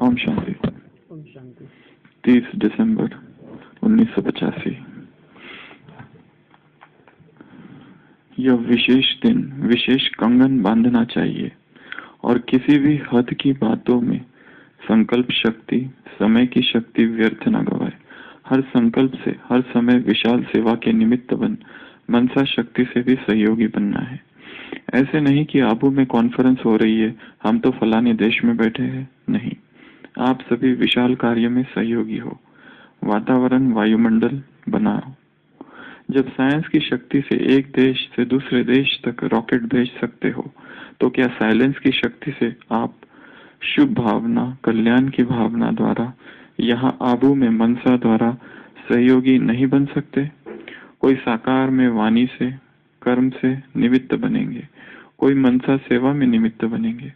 ओम शांति। ओम शांति। 30 दिसंबर 1985। यह विशेष दिन विशेष कंगन बांधना चाहिए और किसी भी हद की बातों में संकल्प शक्ति, समय की शक्ति व्यर्थ न गवाए। हर संकल्प से हर समय विशाल सेवा के निमित्त बन मनसा शक्ति से भी सहयोगी बनना है। ऐसे नहीं कि आबू में कॉन्फ्रेंस हो रही है, हम तो फलाने देश में बैठे हैं। नहीं, आप सभी विशाल कार्य में सहयोगी हो। वातावरण वायुमंडल बनाओ। जब साइंस की शक्ति से एक देश से दूसरे देश तक रॉकेट भेज सकते हो, तो क्या साइलेंस की शक्ति से आप शुभ भावना, कल्याण की भावना द्वारा यहाँ आबू में मनसा द्वारा सहयोगी नहीं बन सकते? कोई साकार में वाणी से, कर्म से निमित्त बनेंगे, कोई मनसा सेवा में निमित्त बनेंगे।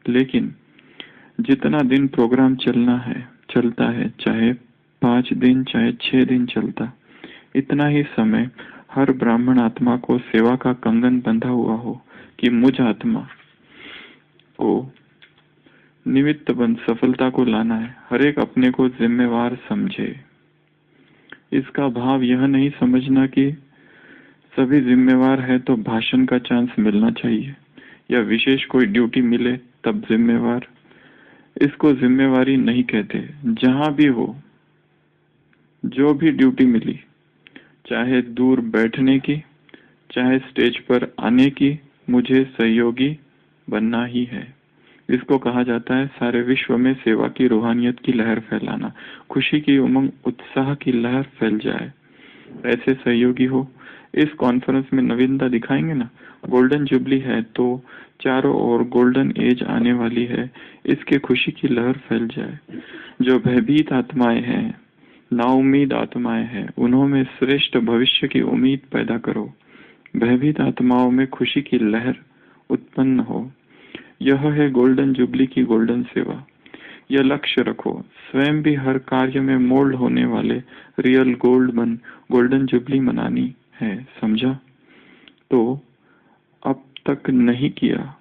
लेकिन जितना दिन प्रोग्राम चलता है, चाहे 5 दिन चाहे 6 दिन चलता, इतना ही समय हर ब्राह्मण आत्मा को सेवा का कंगन बंधा हुआ हो कि मुझ आत्मा को निमित्त बन सफलता को लाना है। हर एक अपने को जिम्मेवार समझे। इसका भाव यह नहीं समझना कि सभी जिम्मेवार है तो भाषण का चांस मिलना चाहिए या विशेष कोई ड्यूटी मिले तब जिम्मेवार। इसको जिम्मेवारी नहीं कहते। जहां भी हो, जो भी ड्यूटी मिली, चाहे दूर बैठने की चाहे स्टेज पर आने की, मुझे सहयोगी बनना ही है। इसको कहा जाता है सारे विश्व में सेवा की रूहानियत की लहर फैलाना, खुशी की उमंग उत्साह की लहर फैल जाए। ऐसे सहयोगी हो। इस कॉन्फ्रेंस में नवीनता दिखाएंगे ना। गोल्डन जुबली है तो चारों ओर गोल्डन एज आने वाली है, इसके खुशी की लहर फैल जाए। जो भयभीत आत्माएं हैं, नाउम्मीद आत्माएं हैं, उन्होंने श्रेष्ठ भविष्य की उम्मीद पैदा करो। भयभीत आत्माओं में खुशी की लहर उत्पन्न हो। यह है गोल्डन जुबली की गोल्डन सेवा। यह लक्ष्य रखो, स्वयं भी हर कार्य में मोल्ड होने वाले रियल गोल्ड बन गोल्डन जुबली मनानी है। समझा? तो अब तक नहीं किया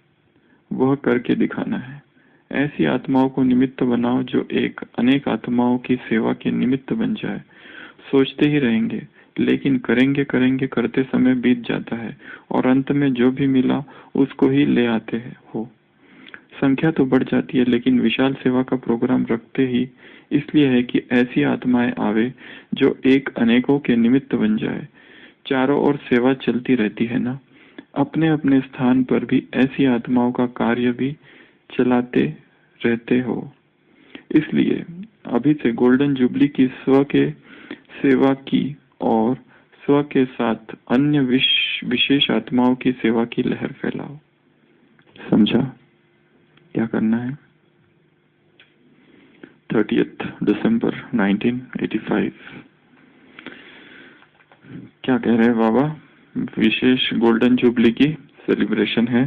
वह करके दिखाना है। ऐसी आत्माओं को निमित्त बनाओ जो एक अनेक आत्माओं की सेवा के निमित्त बन जाए। सोचते ही रहेंगे, लेकिन करेंगे करेंगे करते समय बीत जाता है और अंत में जो भी मिला उसको ही ले आते हो। संख्या तो बढ़ जाती है, लेकिन विशाल सेवा का प्रोग्राम रखते ही इसलिए है कि ऐसी आत्माएं आवे जो एक अनेकों के निमित्त बन जाए। चारों ओर सेवा चलती रहती है ना। अपने अपने स्थान पर भी ऐसी आत्माओं का कार्य भी चलाते रहते हो। इसलिए अभी से गोल्डन जुबली की स्व के सेवा की और स्व के साथ अन्य विशेष आत्माओं की सेवा की लहर फैलाओ। समझा? क्या करना है? 30 दिसंबर 1985। क्या कह रहे हैं बाबा? विशेष गोल्डन जुबली की सेलिब्रेशन है।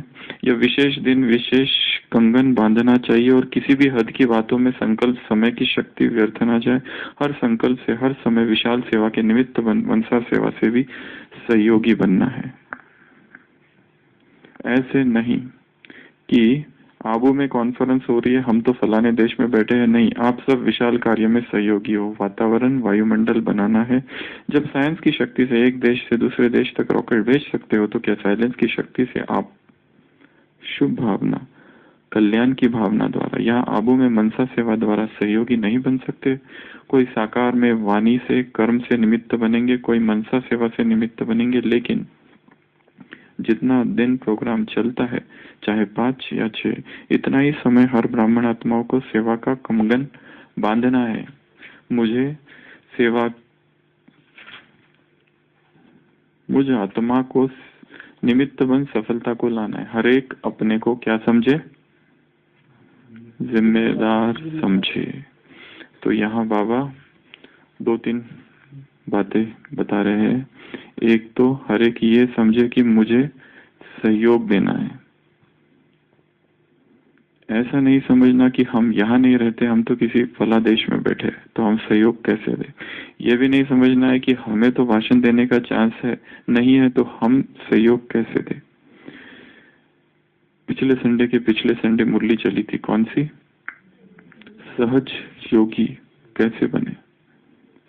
यह विशेष दिन विशेष कंगन बांधना चाहिए और किसी भी हद की बातों में संकल्प समय की शक्ति व्यर्थ ना जाए। हर संकल्प से हर समय विशाल सेवा के निमित्त मनसा सेवा से भी सहयोगी बनना है। ऐसे नहीं कि आबू में कॉन्फ्रेंस हो रही है, हम तो फलाने देश में बैठे हैं। नहीं, आप सब विशाल कार्य में सहयोगी हो। वातावरण वायुमंडल बनाना है। जब साइंस की शक्ति से एक देश से दूसरे देश तक रॉकेट भेज सकते हो, तो क्या साइलेंस की शक्ति से आप शुभ भावना, कल्याण की भावना द्वारा यहाँ आबू में मनसा सेवा द्वारा सहयोगी नहीं बन सकते? कोई साकार में वाणी से, कर्म से निमित्त बनेंगे, कोई मनसा सेवा से निमित्त बनेंगे। लेकिन जितना दिन प्रोग्राम चलता है, चाहे 5 या 6, इतना ही समय हर ब्राह्मण आत्माओं को सेवा का कंगन बांधना है। मुझ आत्मा को निमित्त बन सफलता को लाना है। हर एक अपने को क्या समझे? जिम्मेदार समझे। तो यहाँ बाबा 2-3 बातें बता रहे हैं। एक तो हर एक ये समझे कि मुझे सहयोग देना है। ऐसा नहीं समझना कि हम यहाँ नहीं रहते, हम तो किसी फला देश में बैठे तो हम सहयोग कैसे दें। ये भी नहीं समझना है कि हमें तो भाषण देने का चांस है नहीं है तो हम सहयोग कैसे दें। पिछले संडे मुरली चली थी, कौन सी? सहज योगी कैसे बने?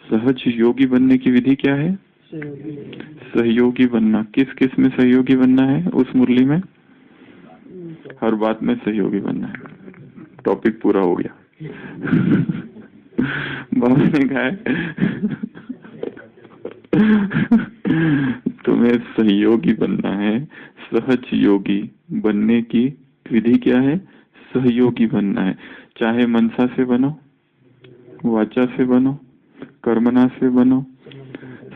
सहज योगी बनने की विधि क्या है? सहयोगी बनना। किस किस में सहयोगी बनना है? उस मुरली में हर बात में सहयोगी बनना है। टॉपिक पूरा हो गया। बाबा ने कहा है तुम्हें सहयोगी बनना है। सहज योगी बनने की विधि क्या है? सहयोगी बनना है। चाहे मनसा से बनो, वाचा से बनो, कर्मणा से बनो,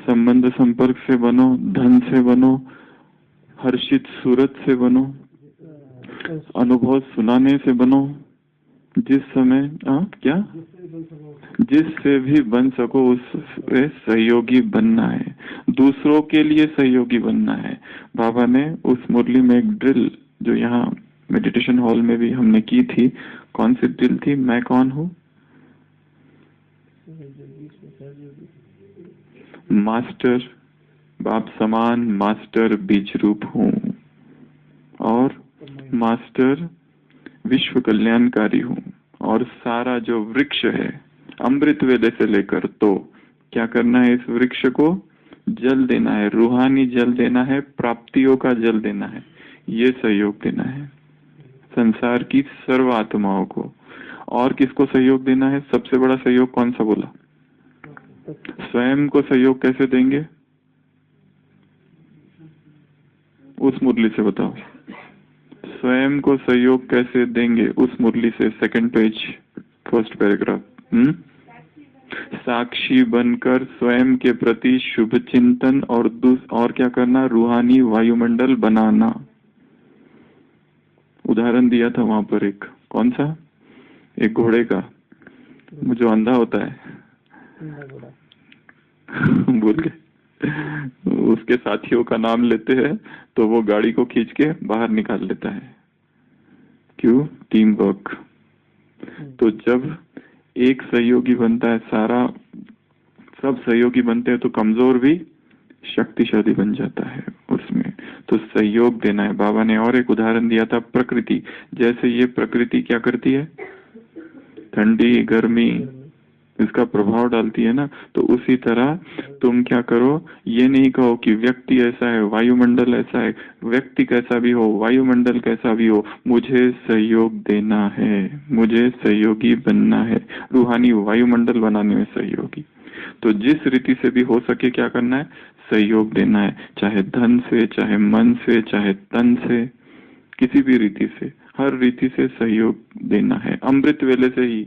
संबंध संपर्क से बनो, धन से बनो, हर्षित सूरत से बनो, अनुभव सुनाने से बनो, जिस समय क्या जिससे भी बन सको उससे सहयोगी बनना है। दूसरों के लिए सहयोगी बनना है। बाबा ने उस मुरली में एक ड्रिल जो यहाँ मेडिटेशन हॉल में भी हमने की थी, कौन सी ड्रिल थी? मैं कौन हूँ? मास्टर बाप समान मास्टर बीज रूप हूँ, और मास्टर विश्व कल्याणकारी हूँ, और सारा जो वृक्ष है अमृत वेले से लेकर, तो क्या करना है? इस वृक्ष को जल देना है, रूहानी जल देना है, प्राप्तियों का जल देना है, ये सहयोग देना है संसार की सर्व आत्माओं को। और किसको सहयोग देना है? सबसे बड़ा सहयोग कौन सा बोला? स्वयं को सहयोग कैसे देंगे? उस मुरली से बताओ। स्वयं को सहयोग कैसे देंगे? उस मुरली से, सेकंड पेज, फर्स्ट पैराग्राफ। साक्षी बनकर स्वयं के प्रति शुभ चिंतन और क्या करना? रूहानी वायुमंडल बनाना। उदाहरण दिया था वहां पर एक, कौन सा? एक घोड़े का जो अंधा होता है बोल के उसके साथियों का नाम लेते हैं तो वो गाड़ी को खींच के बाहर निकाल लेता है। क्यों? Team work. तो जब एक सहयोगी बनता है, सारा सब सहयोगी बनते हैं, तो कमजोर भी शक्तिशाली बन जाता है उसमें। तो सहयोग देना है। बाबा ने और एक उदाहरण दिया था, प्रकृति। जैसे ये प्रकृति क्या करती है? ठंडी गर्मी इसका प्रभाव डालती है ना, तो उसी तरह तुम क्या करो? ये नहीं कहो कि व्यक्ति ऐसा है, वायुमंडल ऐसा है, व्यक्ति कैसा भी हो, वायुमंडल कैसा भी हो, मुझे सहयोग देना है, मुझे सहयोगी बनना है, रूहानी वायुमंडल बनाने में सहयोगी। तो जिस रीति से भी हो सके क्या करना है? सहयोग देना है, चाहे धन से, चाहे मन से, चाहे तन से, किसी भी रीति से, हर रीति से सहयोग देना है। अमृत वेले से ही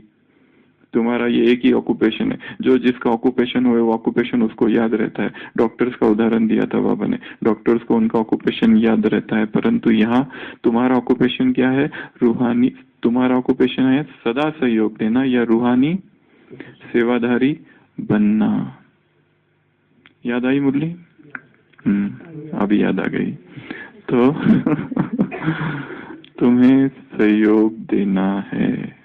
तुम्हारा ये एक ही ऑक्यूपेशन है, जो जिसका ऑक्यूपेशन हो वो ऑक्यूपेशन उसको याद रहता है। डॉक्टर्स का उदाहरण दिया था बाबा ने, डॉक्टर्स को उनका ऑक्यूपेशन याद रहता है, परंतु यहाँ तुम्हारा ऑक्यूपेशन क्या है? रूहानी। तुम्हारा ऑक्यूपेशन है सदा सहयोग देना या रूहानी सेवाधारी बनना। याद आई मुरली? अभी याद आ गई। तो तुम्हें सहयोग देना है।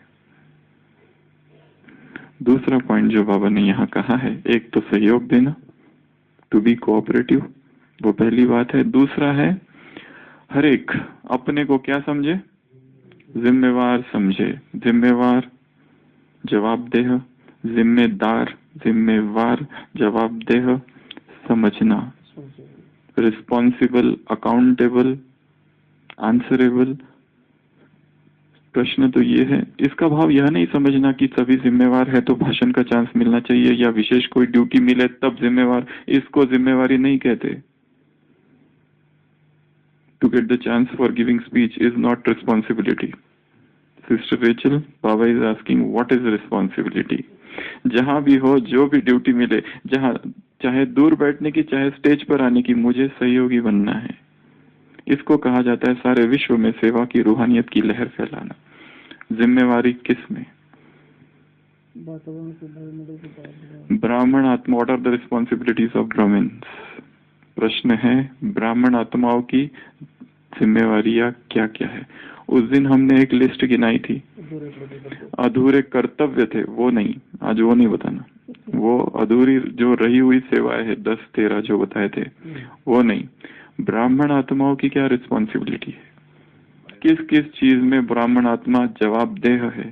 दूसरा पॉइंट जो बाबा ने यहाँ कहा है, एक तो सहयोग देना, टू बी कोऑपरेटिव, वो पहली बात है। दूसरा है हर एक अपने को क्या समझे? जिम्मेवार समझे। जिम्मेवार, जवाबदेह, जिम्मेदार, जिम्मेवार, जवाबदेह, समझना, रिस्पॉन्सिबल, अकाउंटेबल, आंसरेबल। प्रश्न तो ये है, इसका भाव यह नहीं समझना कि सभी जिम्मेवार है तो भाषण का चांस मिलना चाहिए या विशेष कोई ड्यूटी मिले तब जिम्मेवार, इसको जिम्मेवारी नहीं कहते। To get the chance for giving speech is not responsibility. Sister Rachel, Baba is asking what is responsibility. जहां भी हो, जो भी ड्यूटी मिले, जहां चाहे दूर बैठने की, चाहे स्टेज पर आने की, मुझे सहयोगी बनना है। इसको कहा जाता है सारे विश्व में सेवा की, रूहानियत की लहर फैलाना। जिम्मेवारी किस में? ब्राह्मण आत्मा। What are the responsibilities of Brahmans? प्रश्न है ब्राह्मण आत्माओं की जिम्मेवारियां क्या क्या है। उस दिन हमने एक लिस्ट गिनाई थी, अधूरे कर्तव्य थे, वो नहीं, आज वो नहीं बताना। वो अधूरी जो रही हुई सेवाएं है 10-13 जो बताए थे, वो नहीं। ब्राह्मण आत्माओं की क्या रिस्पॉन्सिबिलिटी है? किस किस चीज में ब्राह्मण आत्मा जवाबदेह है?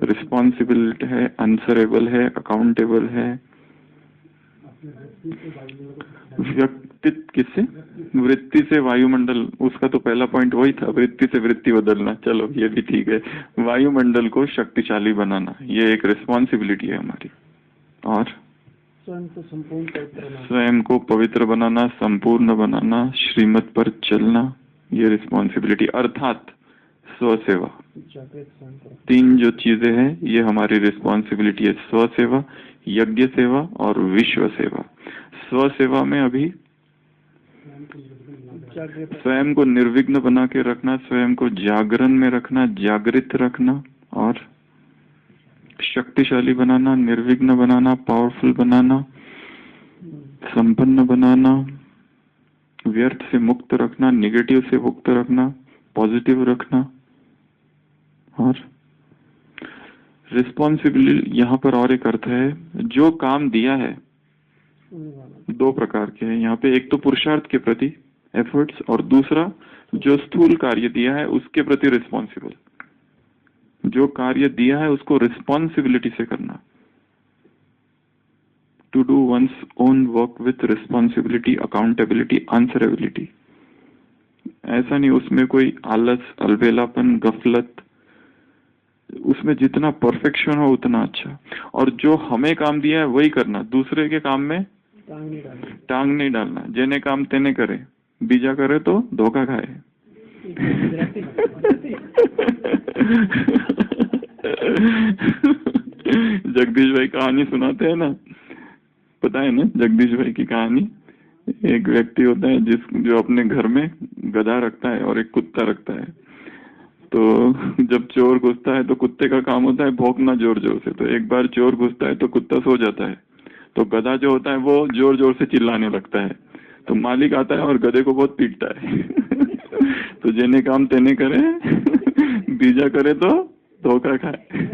रिस्पॉन्सिबल है, आंसरेबल है, अकाउंटेबल है। व्यक्तित्व किससे? वृत्ति से वायुमंडल, उसका तो पहला पॉइंट वही था, वृत्ति से वृत्ति बदलना। चलो ये भी ठीक है। वायुमंडल को शक्तिशाली बनाना, ये एक रिस्पॉन्सिबिलिटी है हमारी। और स्वयं को पवित्र बनाना, संपूर्ण बनाना, श्रीमत पर चलना, ये रिस्पॉन्सिबिलिटी, अर्थात स्वसेवा। तीन जो चीजें हैं ये हमारी रिस्पॉन्सिबिलिटी है, स्वसेवा, यज्ञ सेवा और विश्व सेवा। स्वसेवा में अभी स्वयं को निर्विघ्न बना के रखना, स्वयं को जागरण में रखना, जागृत रखना, और शक्तिशाली बनाना, निर्विघ्न बनाना, पावरफुल बनाना, संपन्न बनाना, व्यर्थ से मुक्त रखना, निगेटिव से मुक्त रखना, पॉजिटिव रखना। और रिस्पॉन्सिबिलिटी यहाँ पर और एक अर्थ है, जो काम दिया है दो प्रकार के हैं यहाँ पे, एक तो पुरुषार्थ के प्रति एफर्ट्स, और दूसरा जो स्थूल कार्य दिया है उसके प्रति रिस्पॉन्सिबल। जो कार्य दिया है उसको रिस्पॉन्सिबिलिटी से करना, to do one's own work with responsibility, accountability, answerability. ऐसा नहीं उसमें कोई आलस, अलबेलापन, गफलत, उसमें जितना परफेक्शन हो उतना अच्छा। और जो हमें काम दिया है वही करना, दूसरे के काम में टांग नहीं डालना। जेने काम तेने करे, बीजा करे तो धोखा खाए। जगदीश भाई कहानी सुनाते हैं ना, पता है ना जगदीश भाई की कहानी? एक व्यक्ति होता है जो अपने घर में गधा रखता है और एक कुत्ता रखता है। तो जब चोर घुसता है तो कुत्ते का काम होता है भौंकना जोर जोर से। तो एक बार चोर घुसता है तो कुत्ता सो जाता है, तो गधा जो होता है वो जोर जोर से चिल्लाने लगता है। तो मालिक आता है और गधे को बहुत पीटता है। तो जेने काम तेने करे, बीजा करे तो धोखा खाए।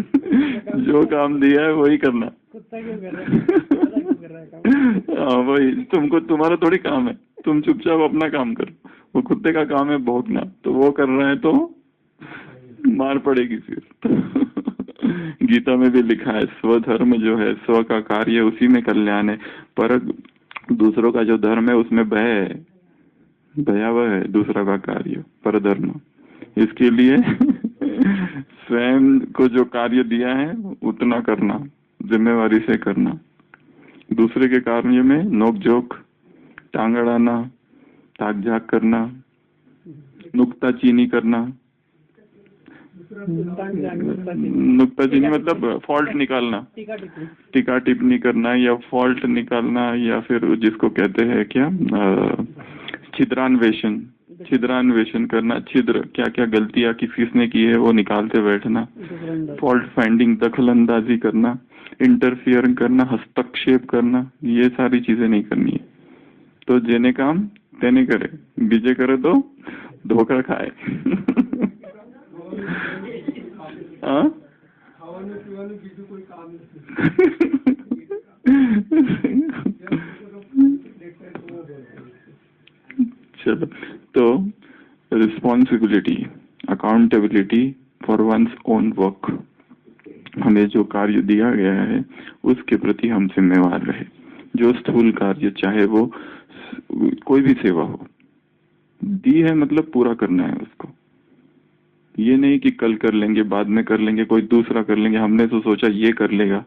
जो काम दिया है वही करना। हाँ वही, तुमको तुम्हारा थोड़ी काम है, तुम चुपचाप अपना काम करो। वो कुत्ते का काम है भौंकना, तो वो कर रहा है तो मार पड़ेगी फिर। गीता में भी लिखा है, स्वधर्म जो है, स्व का कार्य उसी में कल्याण है, पर दूसरों का जो धर्म है उसमें भय है, भयावह है दूसरा का कार्य, पर धर्म। इसके लिए स्वयं को जो कार्य दिया है उतना करना, जिम्मेवारी से करना। दूसरे के कार्य में नोक झोंक, टांग अड़ाना, ताक झाक करना, नुक्ताचीनी करना। नुक्ताचीनी मतलब फॉल्ट निकालना, टीका टिप्पणी करना या फॉल्ट निकालना, या फिर जिसको कहते हैं क्या, छिद्रान्वेषण, छिद्रान्वेषण करना। छिद्र क्या क्या गलतियां किसने की है वो निकालते बैठना। फॉल्ट फाइंडिंग, दखल अंदाजी करना, इंटरफियर करना, हस्तक्षेप करना, ये सारी चीजें नहीं करनी है। तो जेने काम तेने करे, बीजे करे तो धोखा खाए। हाँ चलो, तो responsibility, accountability for once own work. हमें जो कार्य दिया गया है उसके प्रति हम जिम्मेवार रहे। जो स्थूल कार्य, चाहे वो कोई भी सेवा हो, दी है मतलब पूरा करना है उसको। ये नहीं कि कल कर लेंगे, बाद में कर लेंगे, कोई दूसरा कर लेंगे, हमने तो सोचा ये कर लेगा।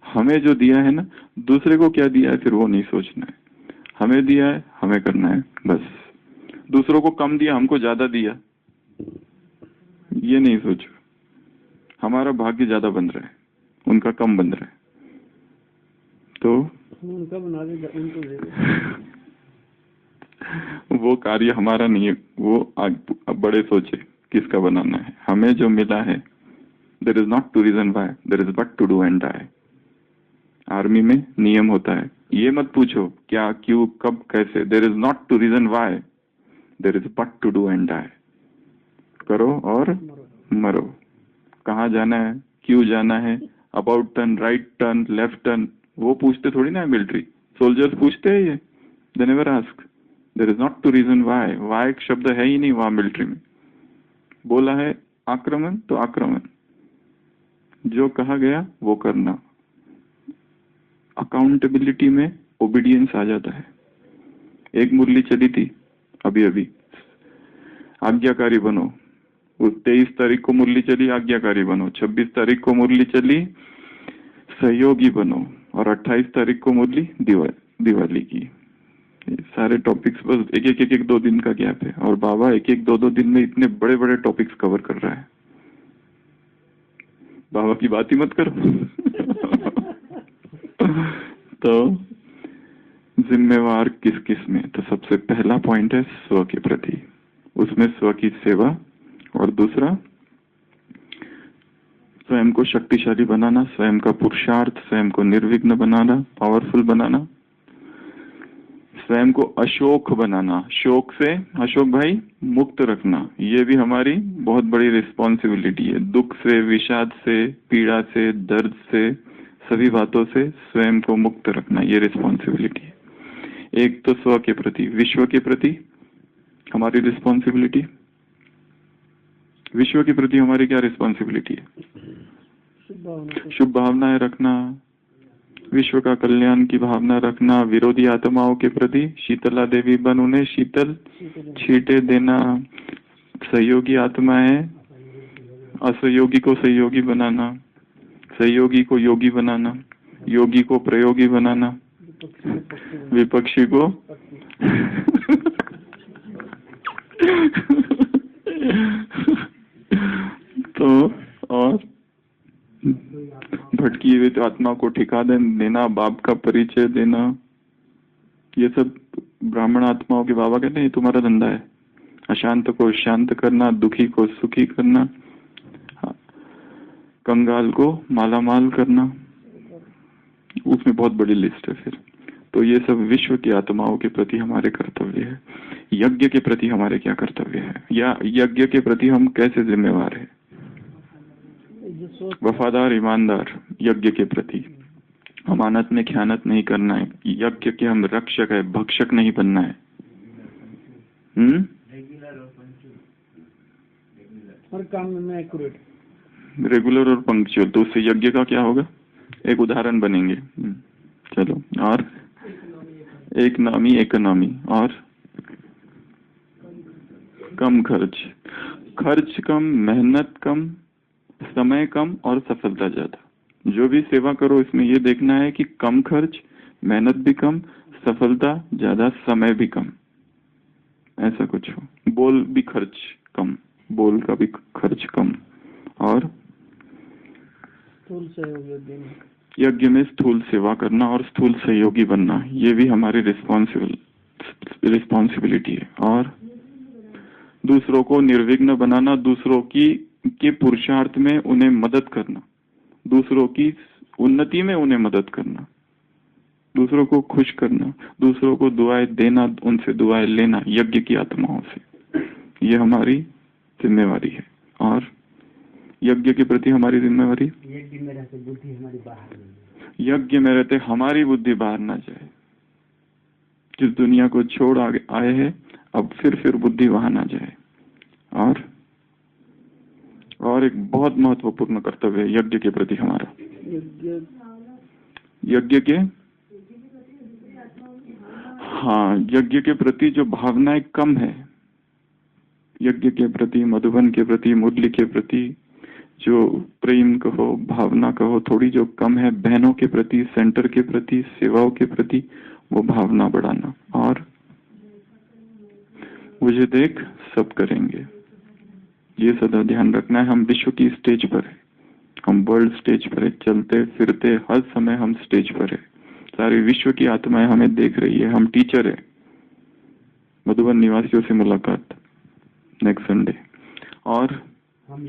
हमें जो दिया है ना, दूसरे को क्या दिया है फिर वो नहीं सोचना है। हमें दिया है, हमें करना है बस। दूसरों को कम दिया, हमको ज्यादा दिया, ये नहीं सोचो। हमारा भाग्य ज्यादा बन रहा है, उनका कम बन रहा है, तो उनका बना दे, उनको दे दे। वो कार्य हमारा नहीं है, वो अब बड़े सोचे किसका बनाना है। हमें जो मिला है, there is not to reason why, there is but to do and die. Army में नियम होता है, ये मत पूछो क्या, क्यों, कब, कैसे। There is not to reason why, there is but to do and die. करो और मरो। कहाँ जाना है, क्यों जाना है, about turn, right turn, left turn, वो पूछते थोड़ी ना है मिलिट्री। सोल्जर्स पूछते हैं ये, they never ask. There is not to reason why, why एक शब्द है ही नहीं वहां मिलिट्री में। बोला है आक्रमण तो आक्रमण, जो कहा गया वो करना। अकाउंटेबिलिटी में ओबीडियंस आ जाता है। एक मुरली चली थी अभी अभी, आज्ञाकारी बनो। उस 23 तारीख को मुरली चली, आज्ञाकारी बनो। 26 तारीख को मुरली चली, सहयोगी बनो। और 28 तारीख को मुरली दिवाली की। सारे टॉपिक्स बस एक एक 2 दिन का गैप है, और बाबा एक एक 2 दिन में इतने बड़े बड़े टॉपिक्स कवर कर रहा है। बाबा की बात ही मत करो। तो जिम्मेवार किस किस में? तो सबसे पहला पॉइंट है स्व के प्रति, उसमें स्व की सेवा। और दूसरा स्वयं को शक्तिशाली बनाना, स्वयं का पुरुषार्थ, स्वयं को निर्विघ्न बनाना, पावरफुल बनाना, स्वयं को अशोक बनाना, शोक से अशोक भाई मुक्त रखना। ये भी हमारी बहुत बड़ी रिस्पॉन्सिबिलिटी है। दुख से, विषाद से, पीड़ा से, दर्द से, सभी बातों से स्वयं को मुक्त रखना, ये रिस्पॉन्सिबिलिटी है। एक तो स्व के प्रति। विश्व के प्रति हमारी रिस्पॉन्सिबिलिटी, विश्व के प्रति हमारी क्या रिस्पॉन्सिबिलिटी है? शुभ भावनाएं रखना, विश्व का कल्याण की भावना रखना। विरोधी आत्माओं के प्रति शीतला देवी बन उन्हें शीतल छींटे देना। सहयोगी आत्माएं, असहयोगी को सहयोगी बनाना, सहयोगी को योगी बनाना, योगी को प्रयोगी बनाना, विपक्षी को तो और भटकी हुई तो आत्मा को ठिकाना देना, बाप का परिचय देना। ये सब ब्राह्मण आत्माओं के बाबा कहते हैं ये तुम्हारा धंधा है। अशांत को शांत करना, दुखी को सुखी करना, कंगाल को मालामाल करना। उसमें बहुत बड़ी लिस्ट है फिर। तो ये सब विश्व की आत्माओं के प्रति हमारे कर्तव्य है। यज्ञ के प्रति हमारे क्या कर्तव्य है, या यज्ञ के प्रति हम कैसे जिम्मेवार है? वफादार, ईमानदार यज्ञ के प्रति। अमानत में ख्यानत नहीं करना है। यज्ञ के हम रक्षक है, भक्षक नहीं बनना है। हर काम में एक्यूरेट, रेगुलर और पंक्चुअल। तो उससे यज्ञ का क्या होगा? एक उदाहरण बनेंगे। चलो, और एक नामी इकोनॉमी, और कम खर्च। खर्च कम, मेहनत कम, समय कम और सफलता ज्यादा। जो भी सेवा करो इसमें ये देखना है कि कम खर्च, मेहनत भी कम, सफलता ज्यादा, समय भी कम, ऐसा कुछ हो। बोल भी खर्च कम, बोल का भी खर्च कम। और यज्ञ में स्थूल सेवा करना और स्थूल सहयोगी बनना, ये भी हमारी रिस्पॉन्सिबिलिटी है। और दूसरों को निर्विघ्न बनाना, दूसरों के पुरुषार्थ में उन्हें मदद करना, दूसरों की उन्नति में उन्हें मदद करना, दूसरों को खुश करना, दूसरों को दुआएं देना, उनसे दुआएं लेना यज्ञ की आत्माओं से। ये हमारी जिम्मेवारी है। और यज्ञ के प्रति हमारी जिम्मेवारी, यज्ञ में रहते बुद्धि हमारी बाहर नहीं जाए, यज्ञ में रहते हमारी बुद्धि बाहर ना जाए। जिस दुनिया को छोड़ आए हैं अब फिर बुद्धि वहां ना जाए। और एक बहुत महत्वपूर्ण कर्तव्य है यज्ञ के प्रति हमारा। यज्ञ के यज्ञ के प्रति जो भावनाएं कम है, यज्ञ के प्रति, मधुबन के प्रति, मुरली के प्रति जो प्रेम कहो, भावना कहो, थोड़ी जो कम है, बहनों के प्रति, सेंटर के प्रति, सेवाओं के प्रति, वो भावना बढ़ाना। और मुझे देख सब करेंगे, ये सदा ध्यान रखना है। हम विश्व की स्टेज पर है, हम वर्ल्ड स्टेज पर है, चलते फिरते हर समय हम स्टेज पर है। सारी विश्व की आत्माएं हमें देख रही है। हम टीचर है। मधुबन निवासियों से मुलाकात नेक्स्ट संडे। और हम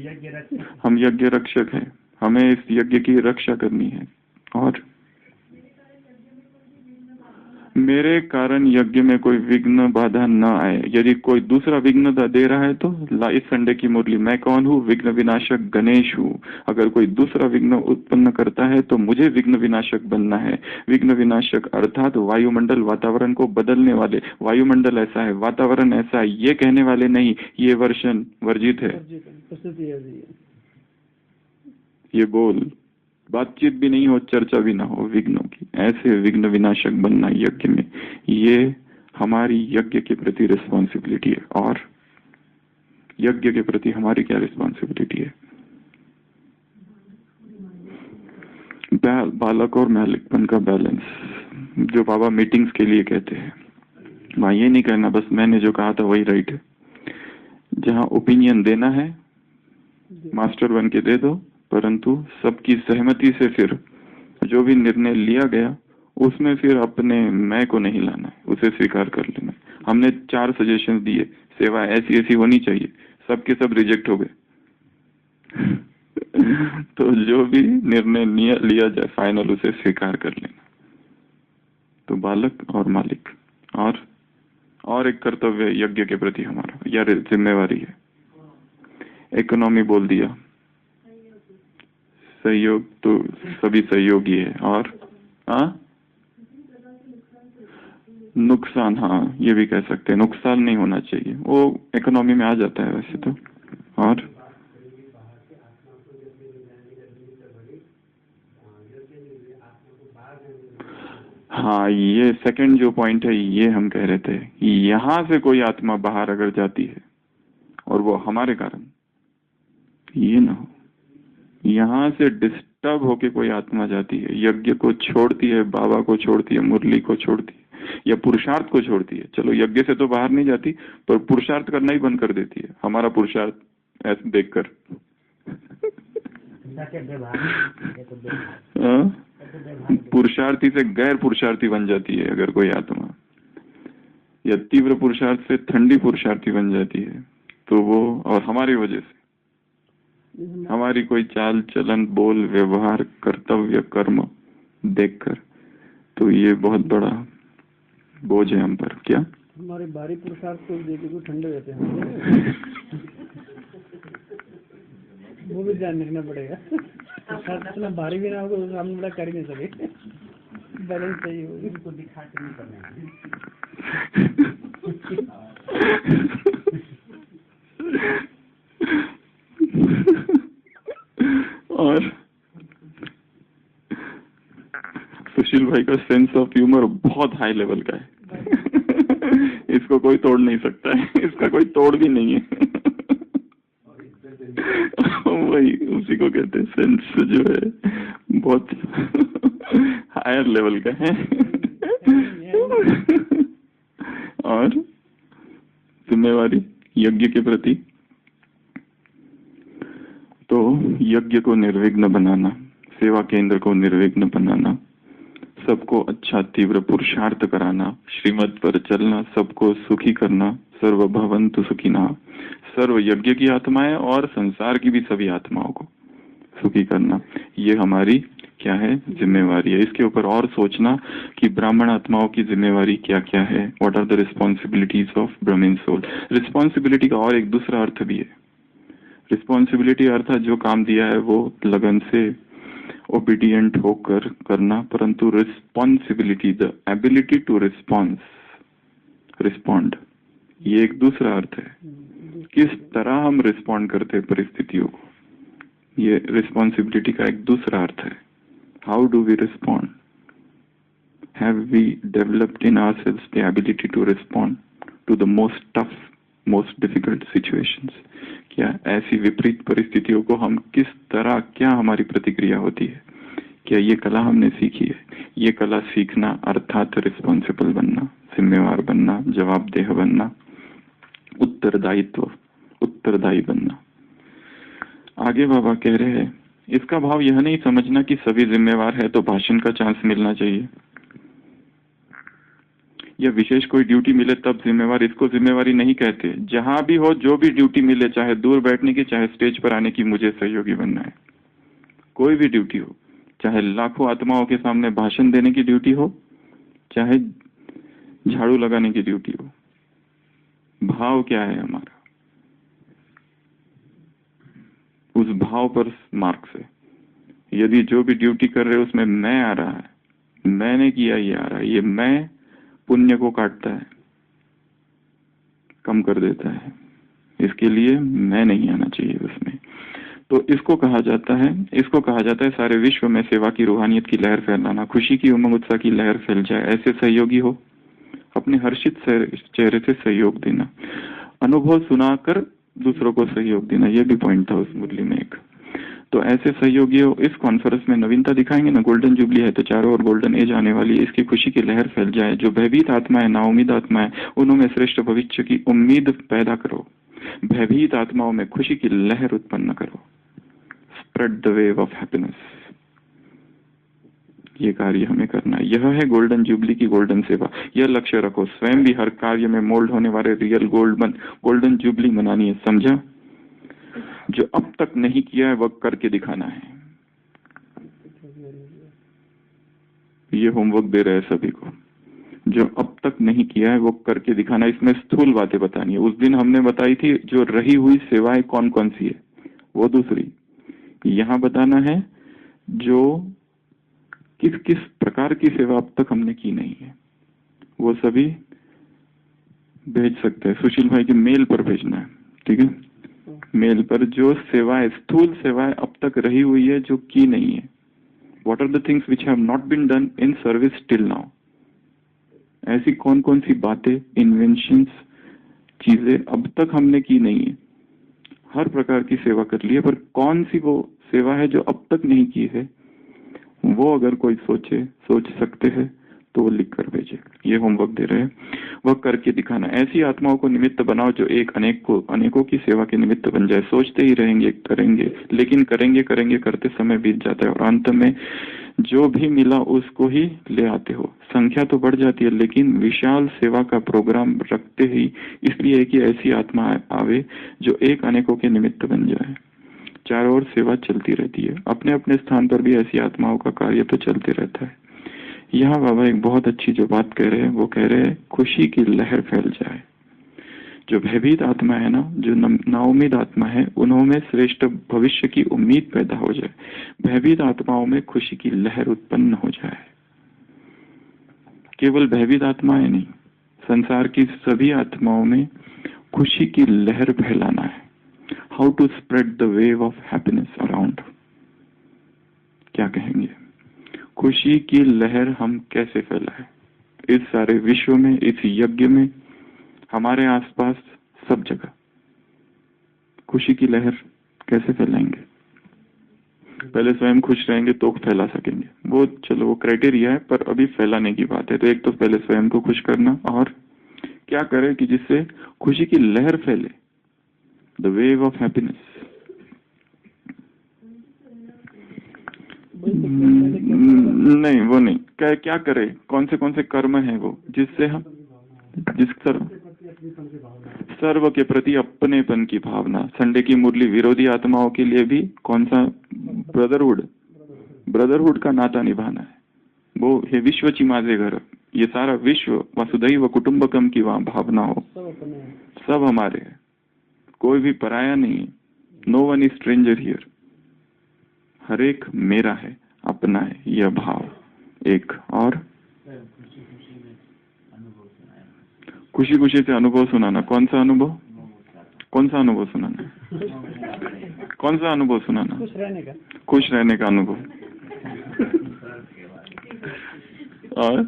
यज्ञ रक्षक हैं। हमें इस यज्ञ की रक्षा करनी है। और मेरे कारण यज्ञ में कोई विघ्न बाधा न आए। यदि कोई दूसरा विघ्न दे रहा है तो इस संडे की मुरली, मैं कौन हूँ? विघ्न विनाशक गणेश हूँ। अगर कोई दूसरा विघ्न उत्पन्न करता है तो मुझे विघ्न विनाशक बनना है। विघ्न विनाशक अर्थात वायुमंडल, वातावरण को बदलने वाले। वायुमंडल ऐसा है, वातावरण ऐसा है, ये कहने वाले नहीं, ये वर्षन वर्जित है। ये बोल, बातचीत भी नहीं हो, चर्चा भी ना हो विघ्नों की, ऐसे विघ्न विनाशक बनना यज्ञ में, ये हमारी यज्ञ के प्रति रिस्पॉन्सिबिलिटी है। और यज्ञ के प्रति हमारी क्या रिस्पॉन्सिबिलिटी है? बालक और मालिकपन का बैलेंस, जो बाबा मीटिंग्स के लिए कहते हैं, वहां ये नहीं कहना बस मैंने जो कहा था वही राइट है। जहां ओपिनियन देना है मास्टर बन के दे दो, परंतु सबकी सहमति से फिर जो भी निर्णय लिया गया उसमें फिर अपने मैं को नहीं लाना है, उसे स्वीकार कर लेना है। हमने 4 सजेशन दिए, सेवा ऐसी ऐसी होनी चाहिए, सबके सब रिजेक्ट हो गए। तो जो भी निर्णय लिया जाए फाइनल उसे स्वीकार कर लेना। तो बालक और मालिक, और एक कर्तव्य यज्ञ के प्रति हमारा या जिम्मेवारी है। इकोनॉमी बोल दिया, सहयोग तो सभी सहयोगी है। और नुकसान, हाँ ये भी कह सकते हैं, नुकसान नहीं होना चाहिए, वो इकोनॉमी में आ जाता है वैसे तो। और हाँ, ये सेकंड जो पॉइंट है ये हम कह रहे थे, यहाँ से कोई आत्मा बाहर अगर जाती है और वो हमारे कारण, ये ना हो, यहाँ से डिस्टर्ब होके कोई आत्मा जाती है, यज्ञ को छोड़ती है, बाबा को छोड़ती है, मुरली को छोड़ती है, या पुरुषार्थ को छोड़ती है। चलो यज्ञ से तो बाहर नहीं जाती, पर पुरुषार्थ करना ही बंद कर देती है हमारा पुरुषार्थ ऐसे देखकर। पुरुषार्थी से गैर पुरुषार्थी बन जाती है अगर कोई आत्मा, या तीव्र पुरुषार्थ से ठंडी पुरुषार्थी बन जाती है, तो वो और हमारी वजह से हमारी कोई चाल चलन बोल व्यवहार कर्तव्य कर्म देखकर, तो ये बहुत बड़ा बोझ है हम पर। क्या हमारे बाहरी पुरुषार्थ को देख के ठंडे रहते हैं, वो भी ध्यान रखना पड़ेगा। इतना भारी भी ना होगा तो सामने बड़ा कर ही नहीं सके, बैलेंस सही होगी, इसको दिखा के नहीं करना और सुशील भाई का सेंस ऑफ ह्यूमर बहुत हाई लेवल का है। इसको कोई तोड़ नहीं सकता है, इसका कोई तोड़ भी नहीं है। वही उसी को कहते हैं सेंस, जो है बहुत हायर लेवल का है। और जिम्मेवारी यज्ञ के प्रति, तो यज्ञ को निर्विघ्न बनाना, सेवा केंद्र को निर्विघ्न बनाना, सबको अच्छा तीव्र पुरुषार्थ कराना, श्रीमत पर चलना, सबको सुखी करना, सर्व भवन्तु सुखिनः, सर्व यज्ञ की आत्माएं और संसार की भी सभी आत्माओं को सुखी करना, ये हमारी क्या है जिम्मेवारी है। इसके ऊपर और सोचना कि ब्राह्मण आत्माओं की जिम्मेवारी क्या क्या है, what are the responsibilities of Brahman soul. Responsibility का और एक दूसरा अर्थ भी है। रिस्पॉन्सिबिलिटी अर्थात जो काम दिया है वो लगन से ओबीडियंट होकर करना, परंतु responsibility the ability to respond, ये एक दूसरा अर्थ है। किस तरह हम रिस्पॉन्ड करते हैं परिस्थितियों को, ये रिस्पॉन्सिबिलिटी का एक दूसरा अर्थ है। How do we respond, have we developed in ourselves the ability to respond to the most tough most difficult situations. क्या ऐसी विपरीत परिस्थितियों को हम किस तरह, क्या हमारी प्रतिक्रिया होती है, क्या ये कला हमने सीखी है? ये कला सीखना अर्थात रिस्पॉन्सिबल बनना, जिम्मेवार बनना, जवाबदेह बनना, उत्तरदायी बनना। आगे बाबा कह रहे हैं, इसका भाव यह नहीं समझना कि सभी जिम्मेवार है तो भाषण का चांस मिलना चाहिए, या विशेष कोई ड्यूटी मिले तब जिम्मेवार, इसको जिम्मेवारी नहीं कहते। जहां भी हो, जो भी ड्यूटी मिले, चाहे दूर बैठने की, चाहे स्टेज पर आने की, मुझे सहयोगी बनना है। कोई भी ड्यूटी हो, चाहे लाखों आत्माओं के सामने भाषण देने की ड्यूटी हो, चाहे झाड़ू लगाने की ड्यूटी हो, भाव क्या है हमारा, उस भाव पर मार्क्स है। यदि जो भी ड्यूटी कर रहे हो उसमें मैं आ रहा है, मैंने किया ये आ रहा है, ये मैं पुण्य को काटता है, कम कर देता है, इसके लिए मैं नहीं आना चाहिए उसमें। तो इसको कहा जाता है सारे विश्व में सेवा की रूहानियत की लहर फैलाना, खुशी की उमंग उत्साह की लहर फैल जाए, ऐसे सहयोगी हो, अपने हर्षित चेहरे से सहयोग देना, अनुभव सुनाकर दूसरों को सहयोग देना, यह भी पॉइंट था उस मुरली में एक। तो ऐसे सहयोगी हो, इस कॉन्फ्रेंस में नवीनता दिखाएंगे ना, गोल्डन जुबली है तो चारों ओर गोल्डन एज आने वाली है, इसकी खुशी की लहर फैल जाए, जो भयभीत आत्मा है, नाउमीद आत्मा है, उन्होंने श्रेष्ठ भविष्य की उम्मीद पैदा करो, भयभीत आत्माओं में खुशी की लहर उत्पन्न करो, spread the wave of happiness. ये कार्य हमें करना है, यह है गोल्डन जुबली की गोल्डन सेवा। यह लक्ष्य रखो, स्वयं भी हर कार्य में मोल्ड होने वाले रियल गोल्डन जुबली मनानी है, समझा? जो अब तक नहीं किया है वह करके दिखाना है। ये होमवर्क दे रहे हैं सभी को, जो अब तक नहीं किया है वो करके दिखाना। इसमें स्थूल बातें बतानी है। उस दिन हमने बताई थी जो रही हुई सेवाएं कौन कौन सी है, वो दूसरी। यहाँ बताना है जो किस किस प्रकार की सेवा अब तक हमने की नहीं है, वो सभी भेज सकते हैं। सुशील भाई के मेल पर भेजना है, ठीक है? मेल पर जो सेवाएं, स्थूल सेवाएं अब तक रही हुई है जो की नहीं है, what are the things which have not been done in service till now. ऐसी कौन कौन सी बातें, इन्वेंशंस, चीजें अब तक हमने की नहीं है। हर प्रकार की सेवा कर ली है, पर कौन सी वो सेवा है जो अब तक नहीं की है, वो अगर कोई सोच सकते हैं तो वो लिख कर भेजे। ये होमवर्क दे रहे हैं, वह करके दिखाना। ऐसी आत्माओं को निमित्त बनाओ जो एक अनेकों की सेवा के निमित्त बन जाए। सोचते ही रहेंगे, करेंगे, लेकिन करेंगे करते समय बीत जाता है और अंत में जो भी मिला उसको ही ले आते हो। संख्या तो बढ़ जाती है, लेकिन विशाल सेवा का प्रोग्राम रखते ही इसलिए कि ऐसी आत्मा आवे जो एक अनेकों के निमित्त बन जाए। चारों ओर सेवा चलती रहती है, अपने अपने स्थान पर भी ऐसी आत्माओं का कार्य तो चलते रहता है। यहाँ बाबा एक बहुत अच्छी जो बात कह रहे हैं, वो कह रहे हैं खुशी की लहर फैल जाए। जो भयभीत आत्मा है ना, जो नाउमीद आत्मा है, उन्होंने श्रेष्ठ भविष्य की उम्मीद पैदा हो जाए, भयभीत आत्माओं में खुशी की लहर उत्पन्न हो जाए। केवल भयभीत आत्माएं नहीं, संसार की सभी आत्माओं में खुशी की लहर फैलाना है। How to spread the wave of happiness around, क्या कहेंगे? खुशी की लहर हम कैसे फैलाएं इस सारे विश्व में, इस यज्ञ में, हमारे आसपास, सब जगह खुशी की लहर कैसे फैलाएंगे? पहले स्वयं खुश रहेंगे तो फैला सकेंगे, वो चलो वो क्राइटेरिया है, पर अभी फैलाने की बात है। तो एक तो पहले स्वयं को खुश करना, और क्या करें कि जिससे खुशी की लहर फैले, द वेव ऑफ हैप्पीनेस। नहीं, वो नहीं, क्या करे, कौन से कर्म है वो जिससे हम, जिस सर्व के प्रति अपनेपन की भावना। संडे की मुरली विरोधी आत्माओं के लिए भी कौन सा? ब्रदरहुड का नाता निभाना है। वो है विश्वची माझे घर, ये सारा विश्व वसुधैव कुटुंबकम की वहां भावना हो, सब हमारे है, कोई भी पराया नहीं, no one is stranger here, हर एक मेरा है, अपना है, यह भाव एक। और खुशी खुशी से अनुभव सुनाना। कौन सा अनुभव सुनाना? कौन सा अनुभव सुनाना? खुश रहने का अनुभव। और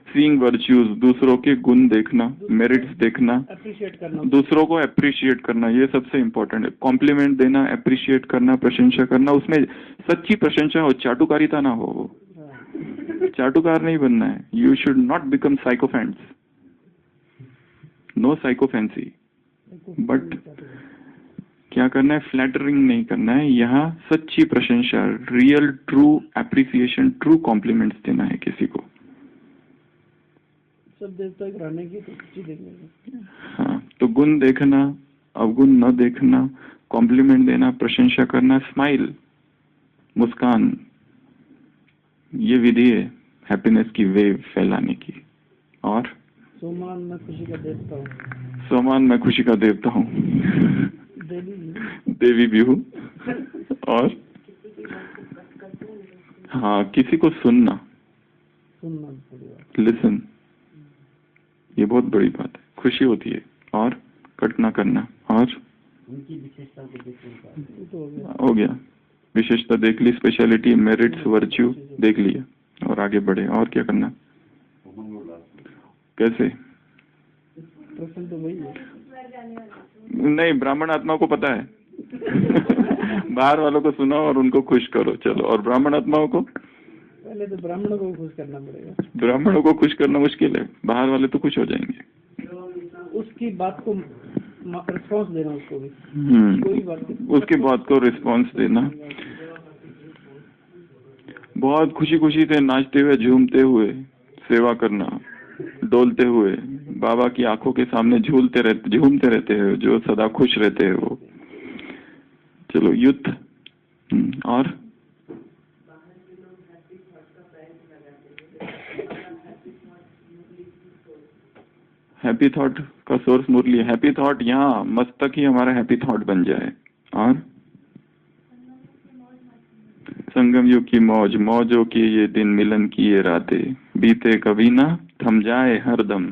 सीइंग वर्च्यूज, दूसरों के गुण देखना, मेरिट्स देखना, अप्रिशिएट करना, दूसरों को अप्रिशिएट करना, ये सबसे इम्पोर्टेंट है। कॉम्प्लीमेंट देना, अप्रिशिएट करना, प्रशंसा करना, उसमें सच्ची प्रशंसा हो, चाटुकारिता ना हो। वो चाटुकार नहीं बनना है। You should not become sycophants, no sycophancy, but क्या करना है? फ्लैटरिंग नहीं करना है। यहाँ सच्ची प्रशंसा, real true appreciation, true compliments देना है किसी को। सब देर तक रहने की तो देखने। हाँ, तो गुण देखना, अवगुण न देखना, कॉम्प्लीमेंट देना, प्रशंसा करना, स्माइल, मुस्कान, ये विधि है हैप्पीनेस की वेव फैलाने की। और सोमान मैं खुशी का देवता हूँ, सोमान मैं खुशी का देवता हूँ, देवी भी हूँ। और हाँ, किसी को सुनना, लिसन, ये बहुत बड़ी बात है, खुशी होती है। और कट ना करना, और उनकी विशेषता को देखने तो हो गया, विशेषता देख ली, स्पेशलिटी, मेरिट्स, वर्च्यू देख लिया, और आगे बढ़े। और क्या करना, कैसे? प्रश्न तो वही है। नहीं, ब्राह्मण आत्मा को पता है। बाहर वालों को सुनाओ और उनको खुश करो, चलो। और ब्राह्मण आत्माओं को पहले तो ब्राह्मणों को खुश करना पड़ेगा। ब्राह्मणों को खुश करना मुश्किल है, बाहर वाले तो खुश हो जाएंगे। उसकी बात को रिस्पॉन्स देना, उसको भी कोई बात उसकी बात को रिस्पॉन्स देना, बहुत खुशी खुशी से नाचते हुए झूमते हुए सेवा करना, डोलते हुए बाबा की आंखों के सामने झूमते रहते हैं, जो सदा खुश रहते हैं वो। चलो, युद्ध। और हैप्पी थॉट का सोर्स मुरली। हैप्पी थॉट यहाँ मस्तक ही हमारा हैप्पी थॉट बन जाए। और संगम युग की मौज, मौजों की ये दिन, मिलन की ये रातें, बीते कभी ना, थम जाए हरदम।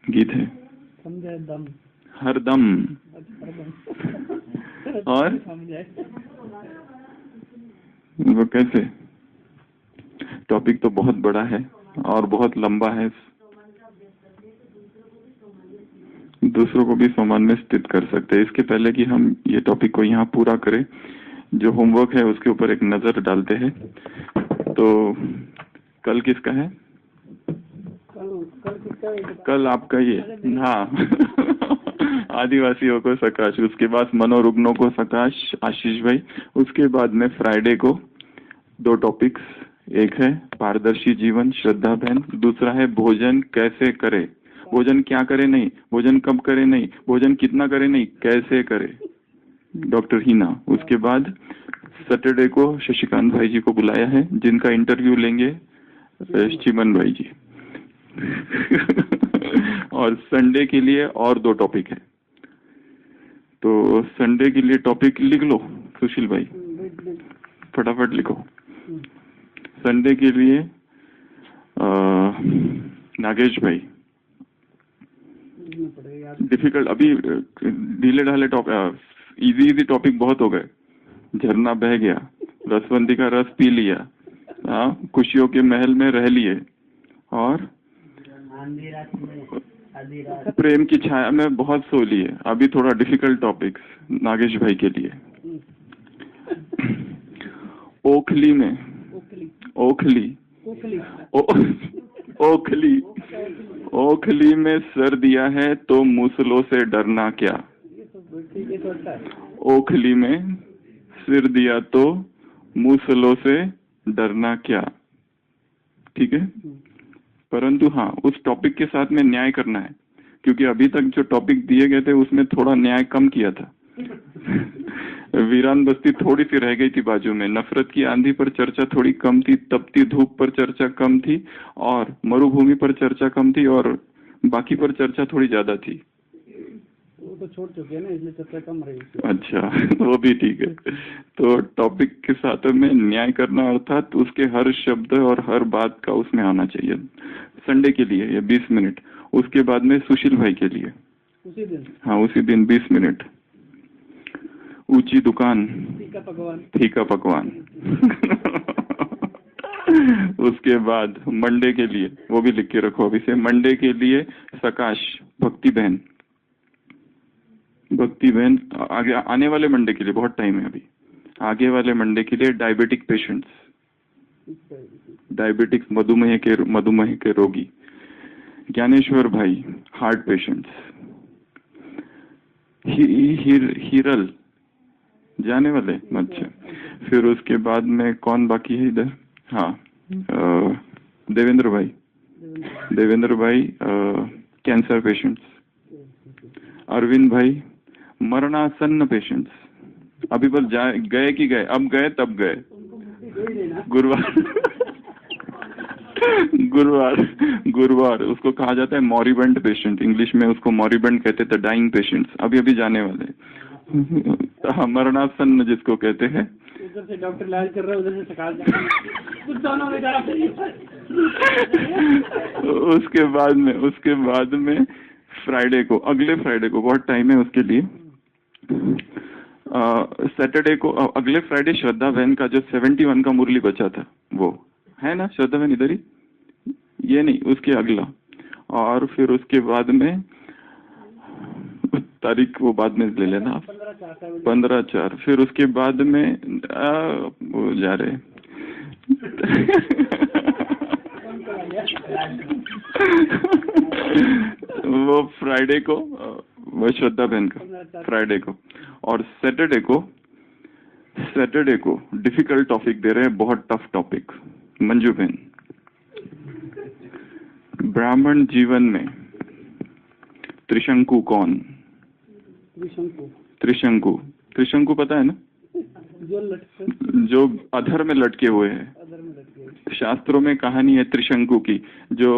गीत है, थम जाए दम, हरदम। और थम जाए वो कैसे? टॉपिक तो बहुत बड़ा है और बहुत लंबा है, दूसरों को भी सम्मान में स्थित कर सकते हैं। इसके पहले कि हम ये टॉपिक को यहाँ पूरा करें, जो होमवर्क है उसके ऊपर एक नजर डालते हैं। तो कल किसका है? कल किसका है? कल आपका ये, हाँ। आदिवासियों को सकाश, उसके बाद मनोरुग्नों को सकाश आशीष भाई। उसके बाद में फ्राइडे को 2 टॉपिक्स, एक है पारदर्शी जीवन श्रद्धा बहन, दूसरा है भोजन कैसे करे। भोजन क्या करे नहीं, भोजन कब करे नहीं, भोजन कितना करे नहीं, कैसे करे, डॉक्टर हीना। उसके बाद सैटरडे को शशिकांत भाई जी को बुलाया है, जिनका इंटरव्यू लेंगे चिमन भाई जी। और संडे के लिए और 2 टॉपिक है। तो संडे के लिए टॉपिक लिख लो सुशील भाई, फटाफट लिखो। संडे के लिए नागेश भाई, डिफिकल्ट अभी ढीले ढाले टॉपिक, इजी टॉपिक बहुत हो गए। झरना बह गया, रसवंती का रस पी लिया, खुशियों के महल में रह लिए, और प्रेम की छाया में बहुत सो लिए। अभी थोड़ा डिफिकल्ट टॉपिक्स नागेश भाई के लिए। ओखली में, ओखली में सर दिया है तो मूसलों से डरना क्या। ओखली में सिर दिया तो मूसलों से डरना क्या। ठीक है, परंतु हाँ, उस टॉपिक के साथ में न्याय करना है, क्योंकि अभी तक जो टॉपिक दिए गए थे उसमें थोड़ा न्याय कम किया था। वीरान बस्ती थोड़ी सी रह गई थी बाजू में, नफरत की आंधी पर चर्चा थोड़ी कम थी, तपती धूप पर चर्चा कम थी, और मरुभूमि पर चर्चा कम थी, और बाकी पर चर्चा थोड़ी ज्यादा थी। वो तो छोड़ चुके हैं ना, इसलिए चर्चा कम रही। अच्छा, वो भी ठीक है। तो टॉपिक के साथ में न्याय करना, अर्थात उसके हर शब्द और हर बात का उसमें आना चाहिए। संडे के लिए ये 20 मिनट। उसके बाद में सुशील भाई के लिए उसी दिन, हाँ उसी दिन 20 मिनट। ऊंची दुकान, फीका पकवान। उसके बाद मंडे के लिए, वो भी लिख के रखो अभी से, मंडे के लिए सकाश भक्ति बहन। आगे आने वाले मंडे के लिए बहुत टाइम है अभी। आगे वाले मंडे के लिए डायबिटिक पेशेंट्स, डायबिटिक्स मधुमेह के रोगी। ज्ञानेश्वर भाई हार्ट पेशेंट्स। हिरल जाने वाले। अच्छा, फिर उसके बाद में कौन बाकी है इधर? हाँ, देवेंद्र भाई कैंसर पेशेंट्स। अरविंद भाई मरणासन्न पेशेंट्स। अभी बस गए कि गए, अब गए तब गए। गुरुवार उसको कहा जाता है मॉरिबेंड पेशेंट, इंग्लिश में उसको मॉरिबेंड कहते थे, डाइंग पेशेंट्स, अभी जाने वाले। हाँ, मरणासन्न जिसको कहते हैं। उधर से डॉक्टर इलाज कर रहा है, उधर से सकाल उसके बाद में फ्राइडे को, अगले फ्राइडे को बहुत टाइम है उसके लिए। सैटरडे को, अगले फ्राइडे श्रद्धा बहन का जो 71 का मुरली बचा था वो है ना, श्रद्धा बहन इधर ही, ये नहीं उसके अगला। और फिर उसके बाद में तारीख वो बाद में ले लेना आप, 15/4। फिर उसके बाद में वो जा रहे वो फ्राइडे को, वो श्रद्धा बहन का फ्राइडे को। और सैटरडे को डिफिकल्ट टॉपिक दे रहे हैं, बहुत टफ टॉपिक। मंजू बहन, ब्राह्मण जीवन में त्रिशंकु कौन? त्रिशंकु पता है ना, जो अधर में लटके हुए हैं। शास्त्रों में कहानी है त्रिशंकु की, जो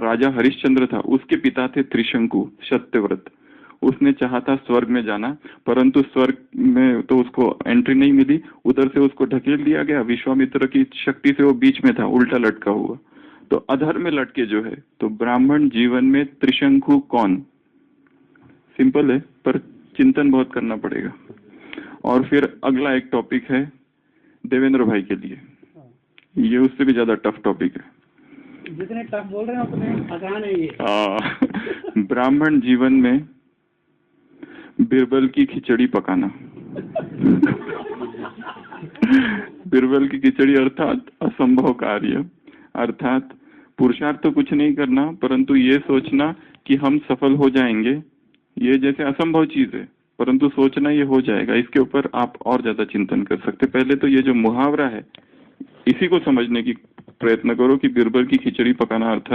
राजा हरिश्चंद्र था उसके पिता थे त्रिशंकु सत्यव्रत। उसने चाहा था स्वर्ग में जाना, परंतु स्वर्ग में तो उसको एंट्री नहीं मिली, उधर से उसको ढकेल दिया गया। विश्वामित्र की शक्ति से वो बीच में था, उल्टा लटका हुआ, तो अधर में लटके जो है। तो ब्राह्मण जीवन में त्रिशंकु कौन? सिंपल है, पर चिंतन बहुत करना पड़ेगा। और फिर अगला एक टॉपिक है देवेंद्र भाई के लिए, ये उससे भी ज्यादा टफ टॉपिक है। जितने टफ बोल रहे हैं उतने आसान है ये। ब्राह्मण जीवन में बिरबल की खिचड़ी पकाना। बिरबल की खिचड़ी अर्थात असंभव कार्य, अर्थात पुरुषार्थ तो कुछ नहीं करना, परंतु ये सोचना कि हम सफल हो जाएंगे, ये जैसे असंभव चीज है, परंतु सोचना ये हो जाएगा। इसके ऊपर आप और ज्यादा चिंतन कर सकते। पहले तो ये जो मुहावरा है इसी को समझने की प्रयत्न करो कि बिरबल की खिचड़ी पकाना अर्थात